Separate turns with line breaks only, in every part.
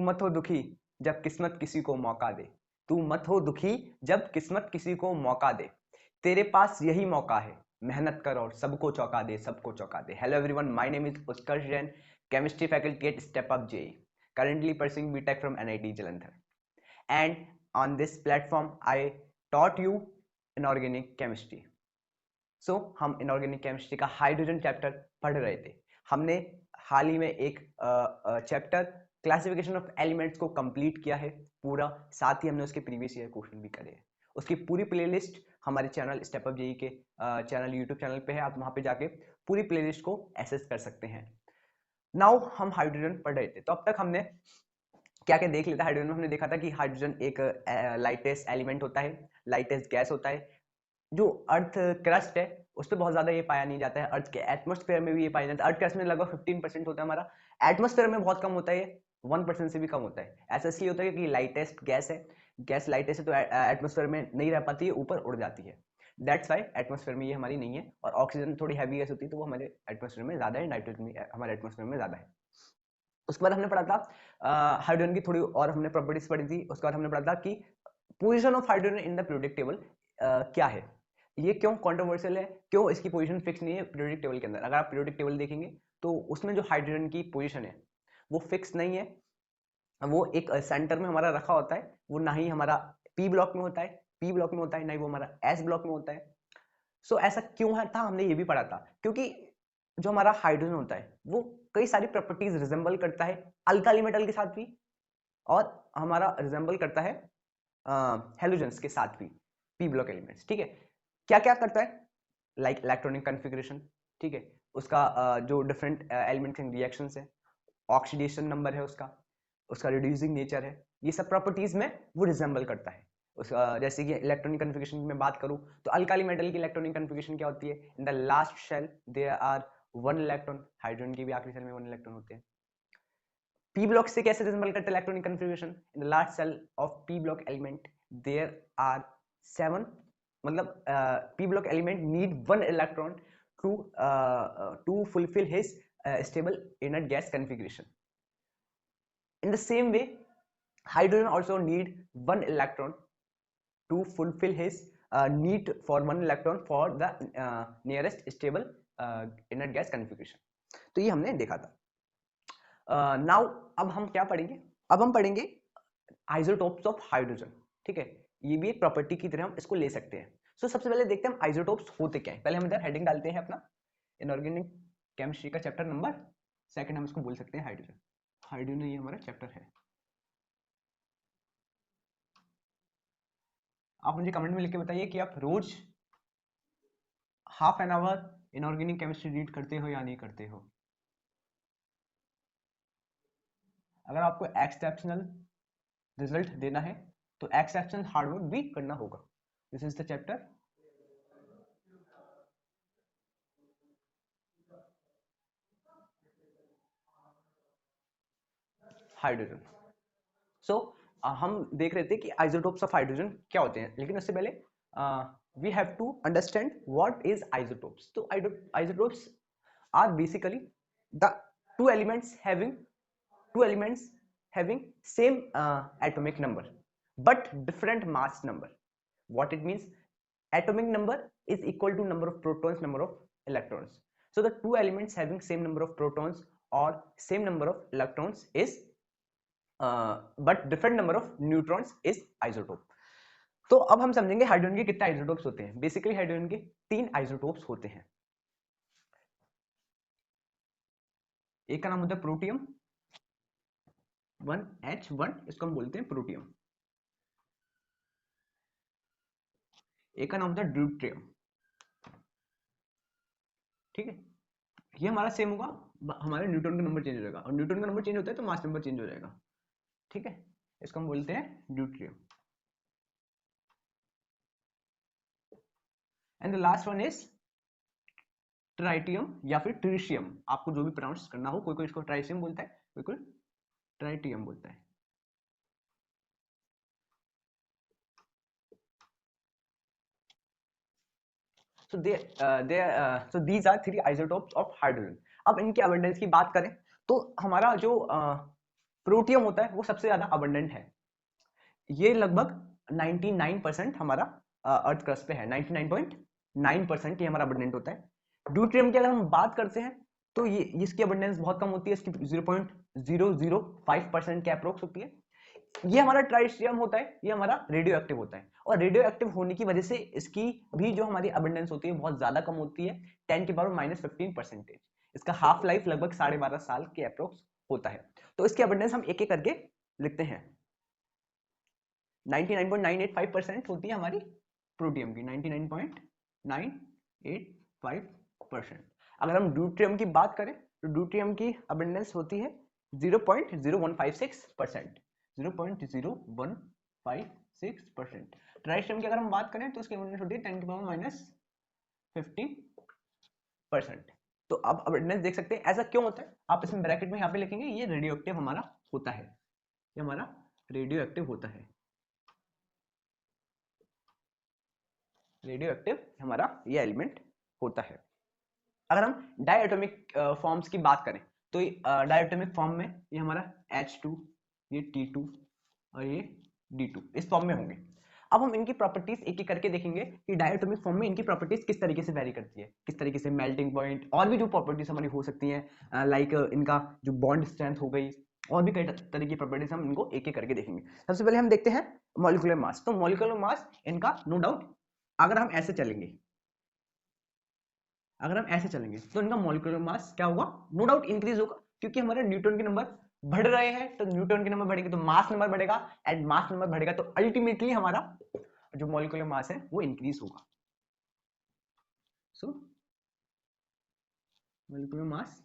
मत हो दुखी जब किस्मत किसी को मौका दे। तू मत हो दुखी जब किस्मत किसी को मौका दे। तेरे पास यही मौका है, मेहनत कर और सबको चौंका दे, सबको चौंका दे। Hello everyone, my name is Utkarsh Jain, chemistry faculty at Step Up JEE, currently pursuing BTech from NIT Jalandhar. And on this platform, I taught you inorganic chemistry. So हम inorganic chemistry का हाइड्रोजन चैप्टर पढ़ रहे थे। हमने हाल ही में एक chapter classification of elements को complete किया है पूरा, साथ ही हमने उसके प्रीवियस ईयर क्वेश्चन भी करे हैं। उसकी पूरी प्लेलिस्ट हमारे चैनल स्टेप अप जेई के चैनल यूट्यूब चैनल पे है, आप वहां पे जाके पूरी प्लेलिस्ट को एक्सेस कर सकते हैं। नाउ हम हाइड्रोजन पढ़ रहे थे, तो अब तक हमने क्या क्या देख लेता। हाइड्रोजन में हमने देखा था कि हाइड्रोजन एक लाइटेस्ट एलिमेंट होता है, लाइटेस्ट गैस होता है। जो अर्थ क्रस्ट है उस पर बहुत ज्यादा ये पाया नहीं जाता है, अर्थ के एटमॉस्फेयर में भी ये पाया जाता है। अर्थ क्रस्ट में लगभग 15% होता है हमारा, एटमॉस्फेयर में बहुत कम होता है, 1% से भी कम होता है। ऐसा इसलिए होता है कि लाइटेस्ट गैस है, गैस लाइटेस्ट है तो एटमॉस्फेयर में नहीं रह पाती है, ऊपर उड़ जाती है। दैट्स वाई एटमॉस्फेयर में ये हमारी नहीं है। और ऑक्सीजन थोड़ी हैवी गैस होती है तो वो हमारे एटमॉस्फेयर में ज्यादा है, नाइट्रोजन हमारे एटमॉस्फेयर में ज्यादा है। उसके बाद हमने पढ़ा था हाइड्रोजन की थोड़ी और हमने प्रॉपर्टीज पढ़ी थी। उसके बाद हमने पढ़ा था कि position of hydrogen in the periodic table क्या है, ये क्यों कंट्रोवर्शियल है, क्यों इसकी पोजीशन फिक्स नहीं है पीरियोडिक टेबल के अंदर। अगर आप पीरियोडिक टेबल देखेंगे तो उसमें जो हाइड्रोजन की पोजीशन है वो फिक्स नहीं है, वो एक सेंटर में हमारा रखा होता है। वो ना ही हमारा पी ब्लॉक में होता है, पी ब्लॉक में होता है, ना ही वो हमारा एस ब्लॉक में होता है। सो ऐसा क्यों है था, हमने ये भी पढ़ा था क्योंकि जो हमारा हाइड्रोजन होता है वो कई सारी प्रॉपर्टीज रिजेंबल करता है अल्काली मेटल के साथ भी, और हमारा रिजेंबल करता है हेलोजेंस के साथ भी, पी ब्लॉक एलिमेंट्स। ठीक है, क्या क्या करता है, लाइक इलेक्ट्रॉनिक कॉन्फ़िगरेशन, ठीक है, उसका जो डिफरेंट एलिमेंट रिएक्शंस है, ऑक्सीडेशन नंबर है उसका, उसका रिड्यूसिंग नेचर है, ये सब प्रॉपर्टीज में वो रिजेंबल करता है। जैसे कि इलेक्ट्रॉनिक कन्फिगरेशन में बात करूं तो अल्काली मेटल की इलेक्ट्रॉनिक कन्फिगरेशन क्या होती है, in the last shell there are 1 electron, hydrogen की भी आखिरी शेल में 1 इलेक्ट्रॉन होते हैं। पी ब्लॉक से कैसे रिजेंबल करते हैं electronic configuration, in the last shell of P block element there are 7, मतलब P block element need 1 electron to fulfil his stable inert gas configuration. In the same way, hydrogen also need 1 electron to fulfill his need for 1 electron for the nearest stable inert gas configuration. तो ये हमने देखा था। Now अब हम क्या पढ़ेंगे, अब हम पढ़ेंगे आइसोटोप्स ऑफ हाइड्रोजन। ठीक है, ये भी एक प्रॉपर्टी की तरह हम इसको ले सकते हैं। सो सबसे पहले देखते हैं हम आइसोटोप्स होते क्या है। पहले हम इधर हेडिंग डालते हैं अपना इनऑर्गेनिक केमिस्ट्री का चैप्टर नंबर 2, हम इसको बोल सकते हैं हाइड्रोजन। हाइड्रोजन ये हमारा चैप्टर है। आप मुझे कमेंट में लिख के बताइए कि आप रोज half an hour inorganic chemistry read करते हो या नहीं करते हो। अगर आपको एक्सेप्शनल रिजल्ट देना है तो एक्सेप्शनल हार्डवर्क भी करना होगा। This is the chapter hydrogen. So हम देख रहे थे कि आइसोटोप्स ऑफ हाइड्रोजन क्या होते हैं, लेकिन उससे पहले we have to understand what is isotopes. तो isotopes are basically the two elements having same atomic number but different mass number. What it means, atomic number is equal to number of protons, number of electrons. So the two elements having same number of protons or same number of electrons is but different number of neutrons is isotope. तो अब हम समझेंगे hydrogen के कितने isotopes होते हैं। Basically hydrogen के 3 isotopes होते हैं। एक का नाम होता है प्रोटियम 1H1, इसको हम बोलते हैं प्रोटियम। एक का नाम होता है ड्यूट्रियम। ठीक है, ये हमारा सेम होगा, हमारे न्यूट्रॉन का नंबर चेंज हो जाएगा, और न्यूट्रॉन का नंबर चेंज होता है तो मास नंबर चेंज हो जाएगा। ठीक है, इसको हम बोलते हैं deuterium. And the last one is tritium या फिर ट्रिशियम, आपको जो भी प्रोनाउंस करना हो। कोई कोई इसको ट्राइशियम बोलता है, कोई कोई ट्राइटियम बोलता है। So these are 3 isotopes of hydrogen. अब इनके अबंडेंस की बात करें तो हमारा जो प्रोटियम होता है वो सबसे ज्यादा अबंडेंट है। ये लगभग 99% हमारा अर्थ क्रस्ट पे है, 99.9% ये हमारा अबंडेंट होता है। ड्यूट्रियम की अगर हम बात करते हैं तो ये इसकी अबंडेंस बहुत कम होती है, इसकी 0.005% के अप्रोक्स होती है। ये हमारा ट्राइस्ट्रियम होता है, ये हमारा रेडियो एक्टिव होता है, और रेडियो एक्टिव होने की वजह से इसकी भी जो हमारी अबंडेंस होती है बहुत ज्यादा कम होती है, 10⁻⁻15%। इसका हाफ लाइफ लगभग 12.5 साल के अप्रोक्स होता है। तो इसकी अबंडेंस हम एक एक करके लिखते हैं। 99.985% होती है हमारी प्रोटियम की, 99.985%। अगर हम ड्यूट्रियम की बात करें तो ड्यूट्रियम की अबंडेंस होती है 0.0156%, 0.0156%। ट्राइस्ट्रियम की अगर हम बात करें तो उसकी अबंडेंस होती है 10⁻⁻15%। तो अब अबंडेंस देख सकते हैं, ऐसा क्यों होता है, आप इसमें ब्रैकेट में यहाँ पे लिखेंगे ये रेडियो एक्टिव हमारा होता है, ये हमारा रेडियो एक्टिव होता है, रेडियो एक्टिव हमारा ये एलिमेंट होता है। अगर हम डायटोमिक फॉर्म्स की बात करें तो डायटोमिक फॉर्म में ये हमारा H2, ये T2 और ये D2 इस फॉर्म में होंगे। अब हम इनकी प्रॉपर्टीज एक एक करके देखेंगे कि डायटोमिक फॉर्म में इनकी प्रॉपर्टीज किस तरीके से वेरी करती है, किस तरीके से मेल्टिंग पॉइंट और भी जो प्रॉपर्टीज हमारी हो सकती हैं, लाइक इनका जो बॉन्ड स्ट्रेंथ हो गई, और भी कई तरह की प्रॉपर्टीज हम इनको एक एक करके देखेंगे। सबसे पहले हम देखते हैं मॉलिक्यूलर मास। तो मॉलिक्यूलर मास इनका नो डाउट, अगर हम ऐसे चलेंगे तो इनका मॉलिक्यूलर मास क्या होगा, नो डाउट इंक्रीज होगा, क्योंकि हमारे न्यूटन के नंबर बढ़ रहे हैं, तो न्यूटन के नंबर बढ़ेंगे तो मास नंबर बढ़ेगा, एंड मास नंबर बढ़ेगा तो अल्टीमेटली हमारा जो मॉलिक्यूलर मास है वो इंक्रीज होगा। सो मॉलिक्यूलर मास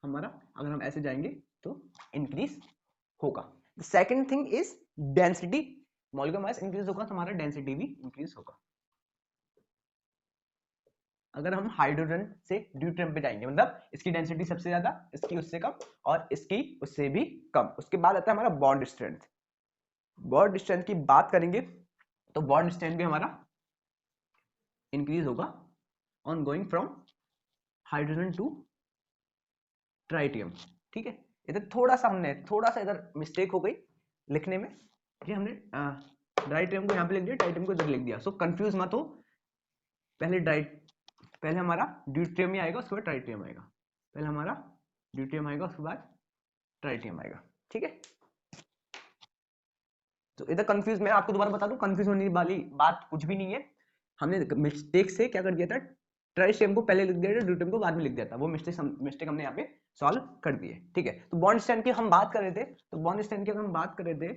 हमारा अगर हम ऐसे जाएंगे तो इंक्रीज होगा। The second thing is density, molecular mass increase होगा तो हमारा डेंसिटी भी इंक्रीज होगा। अगर हम हाइड्रोजन से ड्यूट्रियम पे जाएंगे, मतलब इसकी डेंसिटी सबसे ज्यादा, इसकी उससे कम और इसकी उससे भी कम। उसके बाद आता है हमारा बॉन्ड स्ट्रेंथ। बॉन्ड स्ट्रेंथ की बात करेंगे तो बॉन्ड स्ट्रेंथ भी हमारा इंक्रीज होगा on going from hydrogen to tritium. ठीक है, इधर थोड़ा सा इधर मिस्टेक हो गई लिखने में, कि हमने ट्राइटियम को यहाँ पे लिख दिया, ट्राइटियम को इधर लिख दिया। सो कंफ्यूज मत हो, पहले हमारा ड्यूट्रियम ही आएगा, उसके बाद ट्राइटियम आएगा, पहले हमारा ड्यूट्रियम आएगा, उसके बाद ट्राइटियम आएगा। ठीक है, तो इधर कंफ्यूज, मैं आपको दोबारा बता दूं, कंफ्यूज होने वाली बात कुछ भी नहीं है। हमने मिस्टेक से क्या कर दिया था, ट्राइटियम को पहले लिख दिया था, ड्यूट्रियम को बाद में लिख दिया था, वो मिस्टेक हमने यहाँ पे सॉल्व कर दी है। ठीक है, तो बॉन्ड स्ट्रेंथ की हम बात कर रहे थे, तो बॉन्ड स्ट्रेंथ की अगर हम बात कर रहे थे,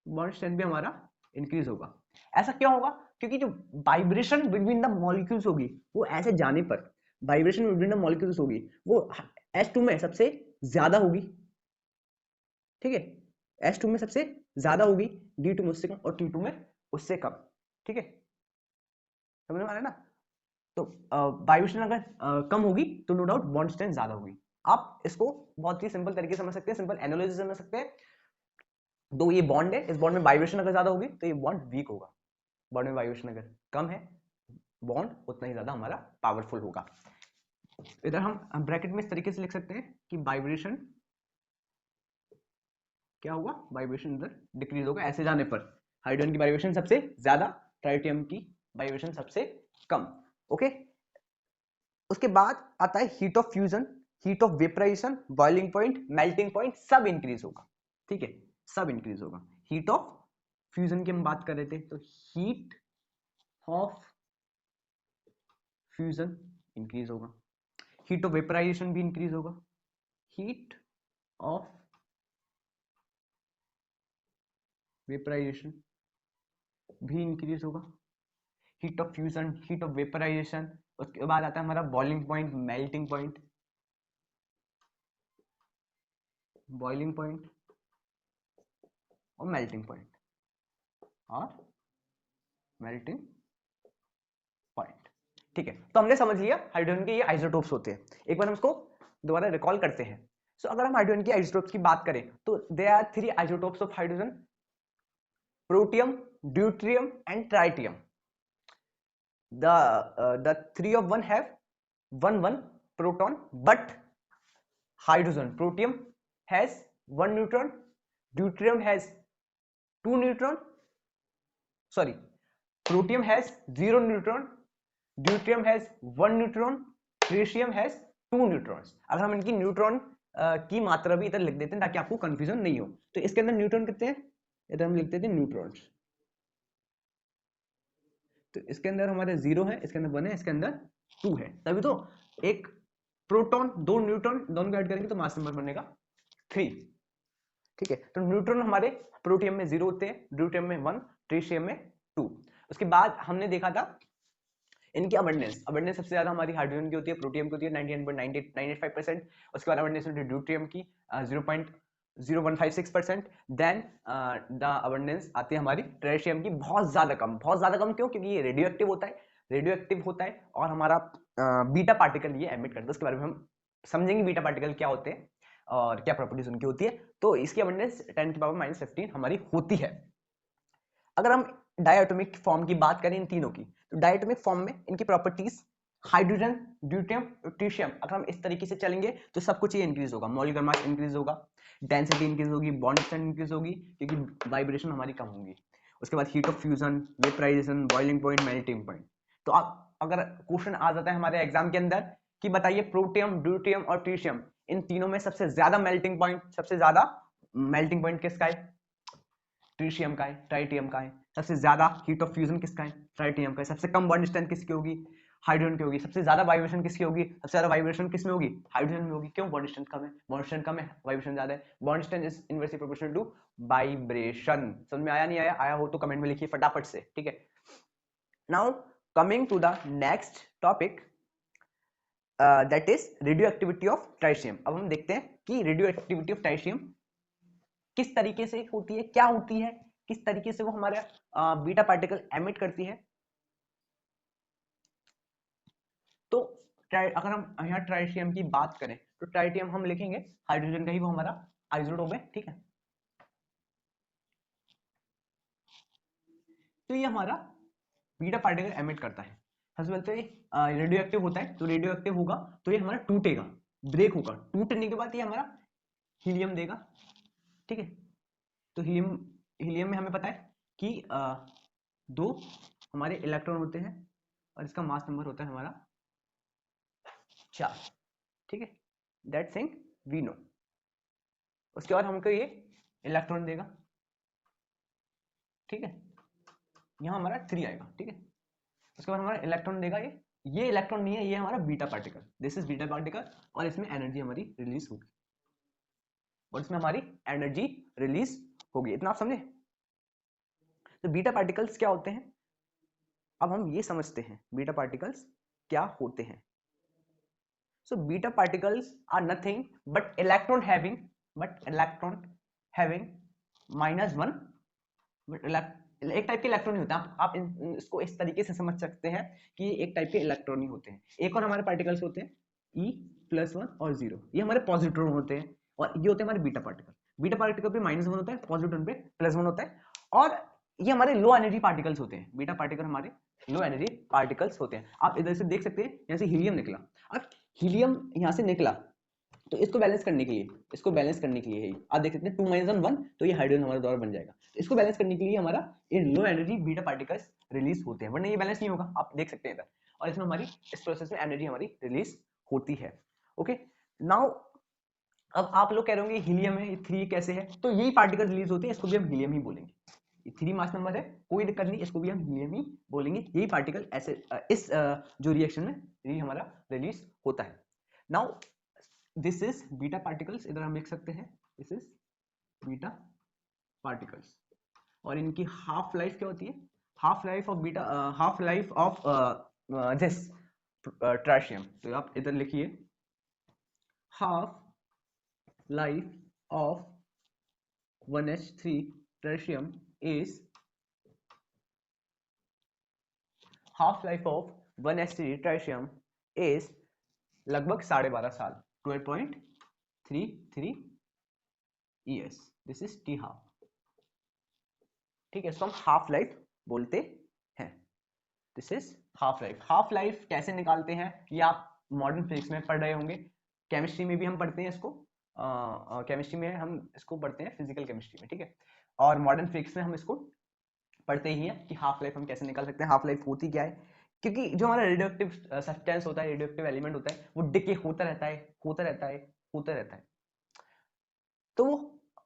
बॉन्ड स्ट्रेंथ भी हमारा इंक्रीज होगा। ऐसा क्यों होगा, क्योंकि जो वाइब्रेशन बिटवीन द मॉलिक्यूल्स होगी वो ऐसे जाने पर, वाइब्रेशन बिटवीन द मॉलिक्यूल्स होगी वो H2 में सबसे ज्यादा होगी। ठीक है, H2 में सबसे ज्यादा होगी, D2 में उससे कम और T2 में उससे कम। ठीक है, समझ में आ रहा है ना। तो वाइब्रेशन अगर कम होगी तो नो डाउट बॉन्ड स्ट्रेंथ ज्यादा होगी। आप इसको बहुत ही सिंपल तरीके से समझ सकते हैं, सिंपल एनालिसिस समझ सकते हैं। दो ये बॉन्ड है, इस बॉन्ड में वाइब्रेशन अगर ज्यादा होगी तो ये बॉन्ड वीक होगा, बॉन्ड में वाइब्रेशन अगर कम है बॉन्ड उतना ही ज्यादा हमारा पावरफुल होगा। इधर हम ब्रैकेट में इस तरीके से लिख सकते हैं कि वाइब्रेशन क्या होगा, वाइब्रेशन इधर डिक्रीज होगा ऐसे जाने पर, हाइड्रोजन की वाइब्रेशन सबसे ज्यादा, ट्राइटियम की वाइब्रेशन सबसे कम। ओके, उसके बाद आता है heat of fusion, heat of vaporisation, boiling point, melting point, सब इंक्रीज होगा। ठीक है, सब इंक्रीज होगा। हीट ऑफ फ्यूजन की हम बात कर रहे थे, तो हीट ऑफ फ्यूजन इंक्रीज होगा, हीट ऑफ वेपराइजेशन भी इंक्रीज होगा, हीट ऑफ वेपराइजेशन भी इंक्रीज होगा, heat of fusion, heat of vaporisation. उसके बाद आता है हमारा boiling point, melting point, boiling point और मेल्टिंग पॉइंट और मेल्टिंग पॉइंट। ठीक है, तो हमने समझ लिया हाइड्रोजन के ये आइसोटोप्स होते हैं। एक बार हम इसको दोबारा रिकॉल करते हैं। सो अगर हम हाइड्रोजन की आइसोटोप्स की बात करें तो they are 3 isotopes of hydrogen, protium, deuterium and tritium. The 3 of 1 have 1 proton, but hydrogen protium has 1 neutron deuterium has 2 neutron, sorry protium has 0 neutron, deuterium has 1 neutron, tritium has 2 neutrons. अगर हम इनकी neutron की मात्रा भी इधर लिख देते हैं ताकि आपको कंफ्यूजन नहीं हो, तो इसके अंदर न्यूट्रॉन कितने हैं, इधर हम लिख देते हैं न्यूट्रॉन्स। तो इसके अंदर हमारे 0 है, इसके अंदर 1 है, इसके अंदर 2 है। तभी तो एक प्रोटॉन 2 न्यूट्रॉन दोनों को ऐड करेंगे तो मास नंबर बनेगा 3। ठीक है, तो न्यूट्रॉन हमारे प्रोटियम में 0 होते हैं, ड्यूटेरियम में 1, ट्रिशियम में 2। उसके बाद हमने देखा था इनकी अबंडेंस सबसे ज्यादा हमारी हाइड्रोजन की होती है, प्रोटियम की होती है 99.985%। उसके बाद अबंडेंस होती है ड्यूटेरियम की 0.0156%। देन द अबंडेंस आती है हमारी ट्रिशियम की बहुत ज्यादा कम क्यों? क्योंकि ये रेडियो एक्टिव होता है और हमारा बीटा पार्टिकल ये एमिट करता है। उसके बारे में हम समझेंगे बीटा पार्टिकल क्या होते हैं और क्या प्रॉपर्टीज उनकी होती है। तो इसकी अबंडेंस 10⁻⁻15 हमारी होती है। अगर हम डायटोमिक फॉर्म की बात करें इन तीनों की, तो डायटोमिक फॉर्म में इनकी प्रॉपर्टीज हाइड्रोजन, ड्यूटेरियम, ट्रिशियम, अगर हम इस तरीके से चलेंगे तो सब कुछ ये इंक्रीज होगा, मॉलिक्यूलर मास इंक्रीज होगा, डेंसिटी इंक्रीज होगी, बॉन्ड स्ट्रेंथ इंक्रीज होगी क्योंकि वाइब्रेशन हमारी कम होगी। उसके बाद heat of fusion, vaporisation, boiling point, melting point. तो आप अगर क्वेश्चन आ जाता है हमारे एग्जाम के अंदर कि बताइए प्रोटियम, ड्यूटेरियम और ट्रिशियम इन तीनों में सबसे ज्यादा मेल्टिंग पॉइंट किसका है? ट्रिशियम का है, ट्राइटियम का है। सबसे ज्यादा हीट ऑफ फ्यूजन किसका है? ट्राइटियम का है। सबसे कम बॉन्ड स्ट्रेंथ किसकी होगी? हाइड्रोजन की होगी। सबसे ज्यादा वाइब्रेशन किसकी होगी? सबसे ज्यादा वाइब्रेशन किसमें होगी? हाइड्रोजन में होगी। क्यों? बॉन्ड स्ट्रेंथ कम है, वाइब्रेशन ज्यादा है। Bond strength is inversely proportional to vibration. समझ में आया? नहीं आया हो तो कमेंट में लिखिए फटाफट से, ठीक है। Now coming to the next topic, that is radioactivity of tritium. अब हम देखते हैं कि रेडियो एक्टिविटी ऑफ ट्राइशियम किस तरीके से होती है, क्या होती है, किस तरीके से वो हमारे बीटा पार्टिकल एमिट करती है। तो अगर हम यहाँ ट्राइशियम की बात करें तो ट्राइटियम हम लिखेंगे हाइड्रोजन का ही वो हमारा आइसोटोप है, ठीक है। तो ये हमारा बीटा पार्टिकल एमिट करता है। सबसे पहले तो ये रेडियो एक्टिव होता है, तो रेडियो एक्टिव होगा तो ये हमारा टूटेगा, ब्रेक होगा। टूटने के बाद ये हमारा हीलियम देगा, ठीक है। तो हीलियम में हमें पता है कि 2 हमारे इलेक्ट्रॉन होते हैं और इसका मास नंबर होता है हमारा 4, ठीक है। That thing we know. उसके बाद हमको ये इलेक्ट्रॉन देगा, ठीक है। यहाँ हमारा 3 आएगा, ठीक है। उसके बाद हमारा इलेक्ट्रॉन देगा, ये इलेक्ट्रॉन नहीं है, ये हमारा beta particle, this is beta particle. और इसमें एनर्जी हमारी रिलीज होगी, इतना आप समझे। तो बीटा पार्टिकल्स क्या होते हैं, अब हम ये समझते हैं बीटा पार्टिकल्स क्या होते हैं। So beta particles are nothing but electron having -1, एक टाइप के इलेक्ट्रॉन ही होते हैं। आप इसको इस तरीके से समझ सकते हैं कि एक टाइप के इलेक्ट्रॉन ही होते हैं। एक और हमारे पार्टिकल्स होते हैं E+1 और 0, ये हमारे पॉजिट्रॉन होते हैं और ये होते हैं हमारे बीटा पार्टिकल। बीटा पार्टिकल पे -1 होता है, पॉजिट्रॉन पे +1 होता है। और ये हमारे लो एनर्जी पार्टिकल्स होते हैं, बीटा पार्टिकल हमारे लो एनर्जी पार्टिकल्स होते हैं। आप इधर से देख सकते हैं, यहाँ से हीलियम निकला। अब हीलियम यहाँ से निकला तो इसको बैलेंस करने के लिए ही आप देख सकते हैं 2 - 1 तो ये हाइड्रोजन हमारे द्वारा बन जाएगा। इसको बैलेंस करने के लिए हमारा ये low energy beta particles release होते हैं, वरना ये बैलेंस नहीं होगा, आप देख सकते हैं इधर। और इसमें हमारी इस प्रोसेस में एनर्जी हमारी रिलीज होती है। ओके, नाउ अब आप लोग कह रहे होंगे हीलियम है, 3 कैसे है? तो यही पार्टिकल रिलीज होते हैं, इसको भी हम हीलियम ही बोलेंगे। 3 मास नंबर है, कोई दिक्कत नहीं, इसको भी हम हीलियम ही बोलेंगे। यही पार्टिकल ऐसे इस जो रिएक्शन में यही हमारा रिलीज होता है। Now this is beta particles, इधर हम लिख सकते हैं दिस इज बीटा पार्टिकल्स। और इनकी हाफ लाइफ क्या होती है? Half life of this tritium, तो आप इधर लिखिए half life of 1s3 tritium is लगभग 12.5 साल, 12.33 years। This is T half, ठीक है। इसको हम हाफ लाइफ बोलते हैं। This is half life. Half life कैसे निकालते हैं ये आप मॉडर्न फिजिक्स में पढ़ रहे होंगे, केमिस्ट्री में भी हम पढ़ते हैं इसको। केमिस्ट्री में हम इसको पढ़ते हैं, फिजिकल केमिस्ट्री में, ठीक है। और मॉडर्न फिजिक्स में हम इसको पढ़ते ही हैं कि हाफ लाइफ हम कैसे निकाल सकते हैं, हाफ लाइफ होती क्या है। क्योंकि जो हमारा रेडियोएक्टिव सब्सटेंस होता है, रेडियोएक्टिव एलिमेंट होता है, वो डिके होता रहता है, होता रहता है, होता रहता है। तो वो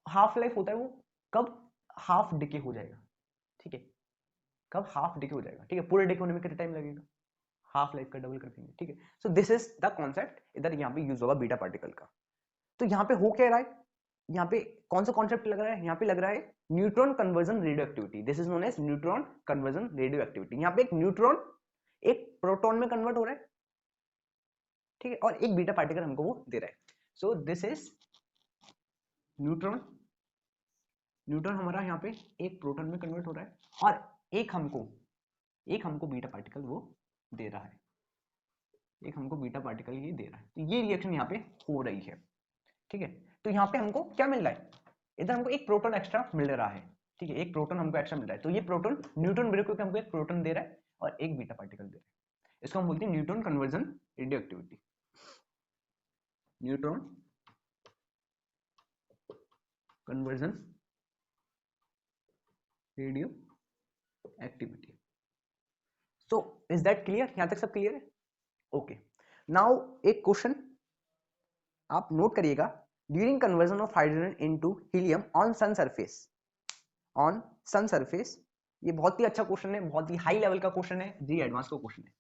हाफ लाइफ होता है, वो कब हाफ डिके हो जाएगा, ठीक है, कब हाफ डिके हो जाएगा, ठीक है। पूरे डिके होने में कितना टाइम लगेगा, हाफ लाइफ का डबल कर देंगे, ठीक है। So this is the concept, इधर यहाँ पे यूज होगा बीटा पार्टिकल का। तो यहाँ पे हो क्या रहा है, यहाँ पे कौन सा कॉन्सेप्ट लग रहा है, यहाँ पे लग रहा है neutron conversion radioactivity. This is known as neutron conversion radioactivity. यहाँ पे एक न्यूट्रॉन एक प्रोटॉन में कन्वर्ट हो रहा है, ठीक है, और एक बीटा पार्टिकल हमको वो दे रहा है। So this is neutron, neutron हमारा यहाँ पे एक प्रोटॉन में कन्वर्ट हो रहा है, और एक हमको बीटा पार्टिकल वो दे रहा है, एक हमको बीटा पार्टिकल ये दे रहा है। तो ये रिएक्शन यहाँ पे हो रही है, ठीक है। तो यहाँ पे हमको क्या मिल रहा है, इधर हमको एक प्रोटॉन एक्स्ट्रा मिल रहा है, ठीक है, एक प्रोटॉन हमको एक्स्ट्रा मिल रहा है। तो ये प्रोटॉन न्यूट्रॉन ब्रेक होकर हमको एक प्रोटॉन दे रहा है और एक बीटा पार्टिकल दे रहा है। इसको हम बोलते हैं neutron conversion radioactivity, neutron conversion radioactivity. So is that clear, यहां तक सब क्लियर है? ओके, नाउ एक क्वेश्चन आप नोट करिएगा, during conversion of hydrogen into helium on sun surface, on sun surface, ये बहुत ही अच्छा क्वेश्चन है, बहुत ही हाई लेवल का क्वेश्चन है, जी एडवांस का क्वेश्चन है।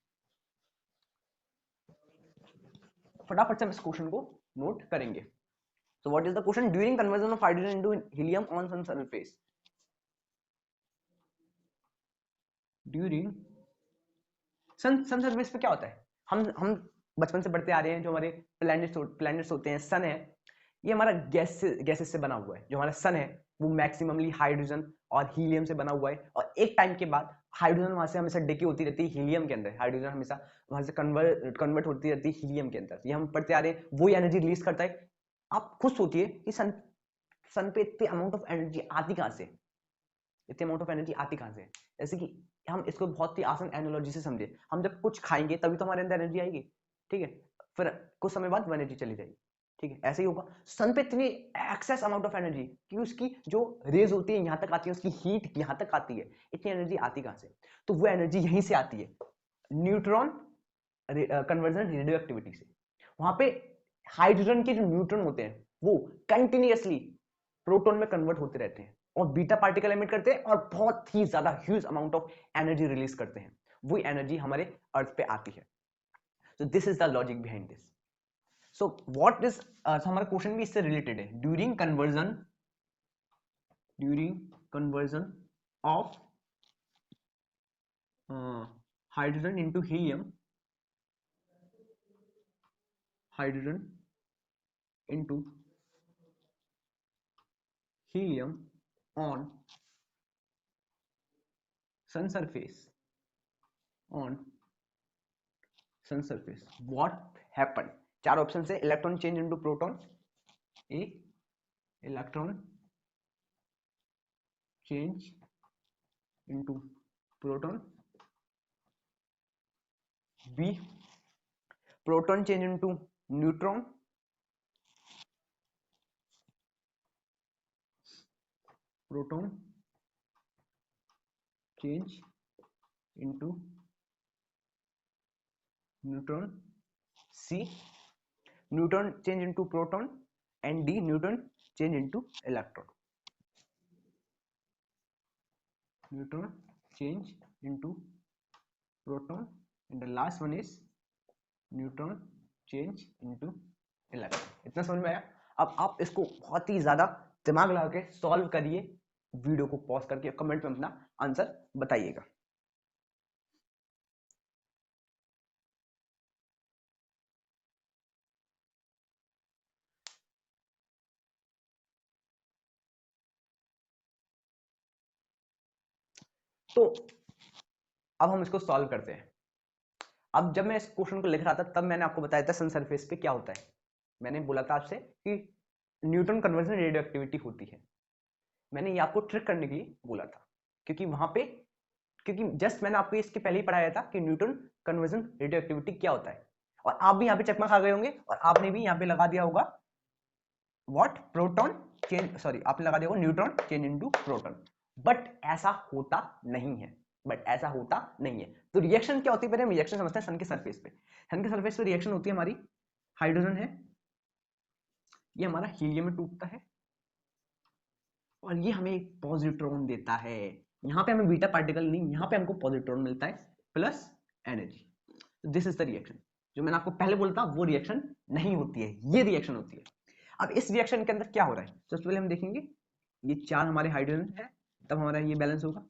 फटाफट से हम इस क्वेश्चन को नोट करेंगे। So what is the question, during conversion of hydrogen into helium on sun surface, during sun surface पे क्या होता है, हम बचपन से पढ़ते आ रहे हैं, जो हमारे प्लैनेट्स होते हैं, सन है, ये हमारा गैसेस से बना हुआ है। जो हमारा सन है वो मैक्सिममली हाइड्रोजन और हीलियम से बना हुआ है, और एक टाइम के बाद हाइड्रोजन वहां से हमेशा डिके होती रहती है हीलियम के अंदर, हाइड्रोजन हमेशा वहां से कन्वर्ट होती रहती है हीलियम के अंदर। ये हम पढ़ते आ रहे हैं, वो एनर्जी रिलीज करता है। आप खुद सोचिए कि सन पे इतनी अमाउंट ऑफ एनर्जी आती कहां से, इतनी अमाउंट ऑफ एनर्जी आती कहां से। जैसे कि हम इसको बहुत ही आसान एनालॉजी से समझे, हम जब कुछ खाएंगे तभी तो हमारे अंदर एनर्जी आएगी, ठीक है, फिर कुछ समय बाद वो एनर्जी चली जाएगी, ठीक है। ऐसे ही होगा, सन पे इतनी एक्सेस अमाउंट ऑफ एनर्जी कि उसकी जो रेज होती है यहाँ तक आती है, उसकी हीट यहाँ तक आती है, इतनी एनर्जी आती कहां से, तो वो एनर्जी यहीं से आती है, न्यूट्रॉन कन्वर्जन रेडियो एक्टिविटी से। वहां पे हाइड्रोजन के जो न्यूट्रॉन होते हैं वो कंटिन्यूअसली प्रोटॉन में कन्वर्ट होते रहते हैं और बीटा पार्टिकल एमिट करते हैं और बहुत ही ज्यादा huge amount of energy release करते हैं। वही एनर्जी हमारे अर्थ पे आती है। So this is the logic behind this. So what is, हमारा क्वेश्चन भी इससे रिलेटेड है, during conversion of hydrogen into helium, hydrogen into helium on sun surface, on sun surface what happened, चार ऑप्शन से, electron change into proton, A electron change into proton, B proton change into neutron, proton change into neutron, C neutron change into proton, and D neutron change into electron, neutron change into proton, and the last one is neutron change into electron. इतना समझ में आया? अब आप इसको बहुत ही ज्यादा दिमाग लगा के सॉल्व करिए, वीडियो को पॉज करके कमेंट में अपना आंसर बताइएगा। तो अब हम इसको सॉल्व करते हैं। अब जब मैं इस क्वेश्चन को लिख रहा था तब मैंने आपको बताया था सन सरफेस पे क्या होता है। मैंने बोला था आपसे कि न्यूट्रॉन कन्वर्जन रेडियो एक्टिविटी होती है। मैंने ये आपको ट्रिक करने के लिए बोला था, क्योंकि वहां पे, क्योंकि जस्ट मैंने आपको इसके पहले ही पढ़ाया था कि न्यूट्रॉन कन्वर्जन रेडियो एक्टिविटी क्या होता है, और आप भी यहाँ पे चकमा खा गए होंगे और आपने भी यहाँ पे लगा दिया होगा व्हाट प्रोटॉन चेंज, सॉरी आपने लगा दिया होगा neutron change into proton, but ऐसा होता नहीं है, बट ऐसा होता नहीं है। तो रिएक्शन क्या होती है, पहले हम रिएक्शन समझते हैं। सन के सरफेस पे, सन के सरफेस पे रिएक्शन होती है हमारी, हाइड्रोजन है, ये हमारा हीलियम में टूटता है और ये हमें एक पॉजिट्रॉन देता है। यहाँ पे हमें बीटा पार्टिकल नहीं, यहाँ पे हमको पॉजिट्रॉन मिलता है plus energy. This is the reaction. जो मैंने आपको पहले बोला था वो रिएक्शन नहीं होती है, ये रिएक्शन होती है। अब इस रिएक्शन के अंदर क्या हो रहा है, सबसे पहले हम देखेंगे ये चार हमारे हाइड्रोजन है, तब हमारा ये बैलेंस होगा,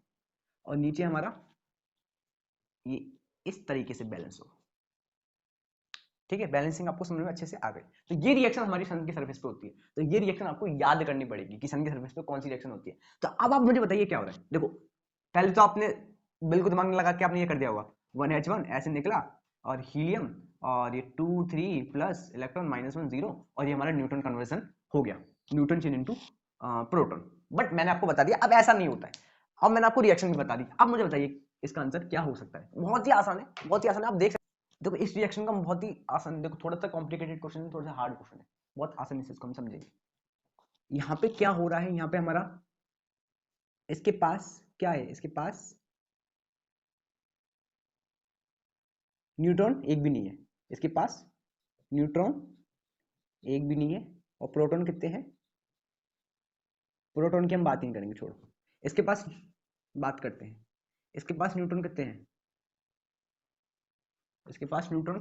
और नीचे हमारा ये इस तरीके से बैलेंस होगा। ठीक है, बैलेंसिंग आपको समझ में अच्छे से आ गई। तो ये रिएक्शन हमारी सन की सरफेस पे होती है। तो ये रिएक्शन आपको याद करनी पड़ेगी कि सन की सरफेस पे कौन सी रिएक्शन होती है। तो अब आप मुझे बताइए क्या हो रहा है। देखो पहले तो आपने बिल्कुल दिमाग में लगा के आपने ये कर दिया होगा, 1H1 ऐसे निकला और हीलियम और ये 2 3 प्लस इलेक्ट्रॉन -1 0 और ये हमारा न्यूट्रॉन कन्वर्जन हो गया, neutron change into proton. But मैंने आपको बता दिया अब ऐसा नहीं होता है। अब मैंने आपको रिएक्शन भी बता दी, अब मुझे बताइए इसका आंसर क्या हो सकता है। बहुत ही आसान है, बहुत ही आसान है, आप देख सकते। देखो इस रिएक्शन का बहुत ही आसान, देखो थोड़ा सा कॉम्प्लिकेटेड क्वेश्चन है, थोड़ा सा हार्ड क्वेश्चन है, बहुत आसानी से इसको हम समझेंगे। यहाँ पे क्या हो रहा है, यहाँ पे हमारा इसके पास क्या है, इसके पास न्यूट्रॉन एक भी नहीं है, इसके पास न्यूट्रॉन एक भी नहीं है, और प्रोटॉन कितने हैं, प्रोटॉन की हम बात नहीं करेंगे, छोड़ो। इसके पास बात करते हैं, इसके पास न्यूट्रॉन कितने हैं, इसके पास न्यूट्रॉन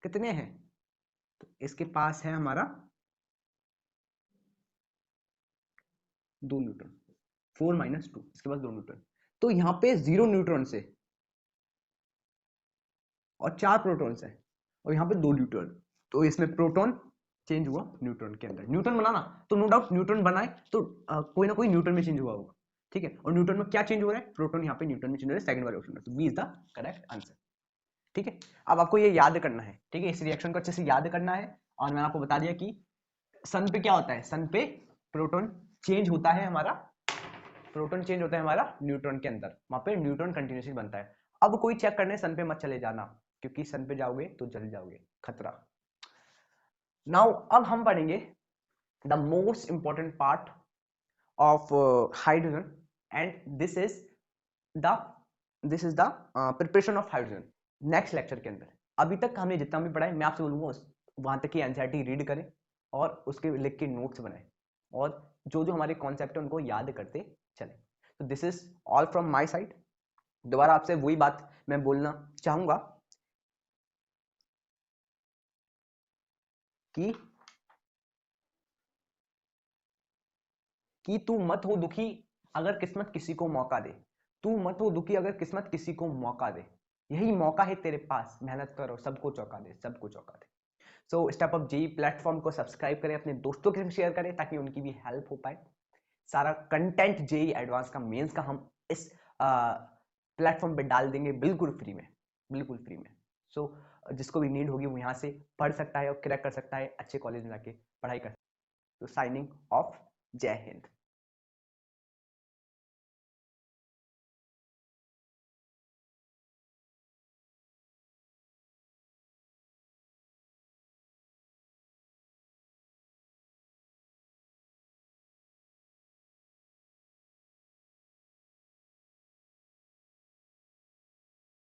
कितने हैं, तो इसके पास है हमारा 2 न्यूट्रॉन, 4 - 2, इसके पास 2 न्यूट्रॉन। तो यहाँ पे 0 न्यूट्रॉन से और 4 प्रोटॉन्स है, और यहाँ पे 2 न्यूट्रॉन। तो इसमें प्रोटॉन चेंज हुआ न्यूट्रॉन के अंदर। न्यूट्रॉन बनाना तो नो डाउट न्यूट्रॉन बनाए तो कोई ना कोई न्यूट्रॉन में चेंज हुआ होगा। ठीक है, और न्यूट्रॉन में क्या चेंज हो रहा है, प्रोटॉन यहाँ पे न्यूट्रॉन में चेंज हो रहा है, सेकंड वाले ऑप्शन में। तो B is the correct answer. ठीक है, अब आपको ये याद करना है। ठीक है, इस रिएक्शन को अच्छे से याद करना है। और मैंने आपको बता दिया कि सन पे क्या होता है, सन पे प्रोटॉन चेंज होता है हमारा, प्रोटॉन चेंज होता है हमारा न्यूट्रॉन के अंदर, वहां पे न्यूट्रॉन कंटिन्यूसली बनता है। अब कोई चेक करने सन पे मत चले जाना, क्योंकि सन पे जाओगे तो जल जाओगे, खतरा। नाउ अब हम पढ़ेंगे the most important part of hydrogen, and this is the preparation of hydrogen. Next lecture के अंदर अभी तक हमने जितना भी पढ़ा है, मैं आपसे बोलूंगा वहां तक की एनसीईआरटी रीड करें और उसके लिख के नोट्स बनाएं, और जो जो हमारे कॉन्सेप्ट है उनको याद करते चलें। तो this is all from my side. दोबारा आपसे वही बात मैं बोलना चाहूंगा कि तू मत हो दुखी अगर किस्मत किसी को मौका दे, तू मत हो दुखी अगर किस्मत किसी को मौका दे, यही मौका है तेरे पास, मेहनत करो सबको चौंका दे, सबको चौंका दे। So step up JEE platform को सब्सक्राइब करें, अपने दोस्तों के साथ शेयर करें ताकि उनकी भी हेल्प हो पाए। सारा कंटेंट जेई एडवांस का, मेंस का हम इस प्लेटफॉर्म पे डाल देंगे बिल्कुल फ्री में, बिल्कुल फ्री में। सो जिसको भी नीड होगी वो यहाँ से पढ़ सकता है और क्रैक कर सकता है, अच्छे कॉलेज में जाके पढ़ाई कर सकता है। तो साइनिंग ऑफ, जय हिंद।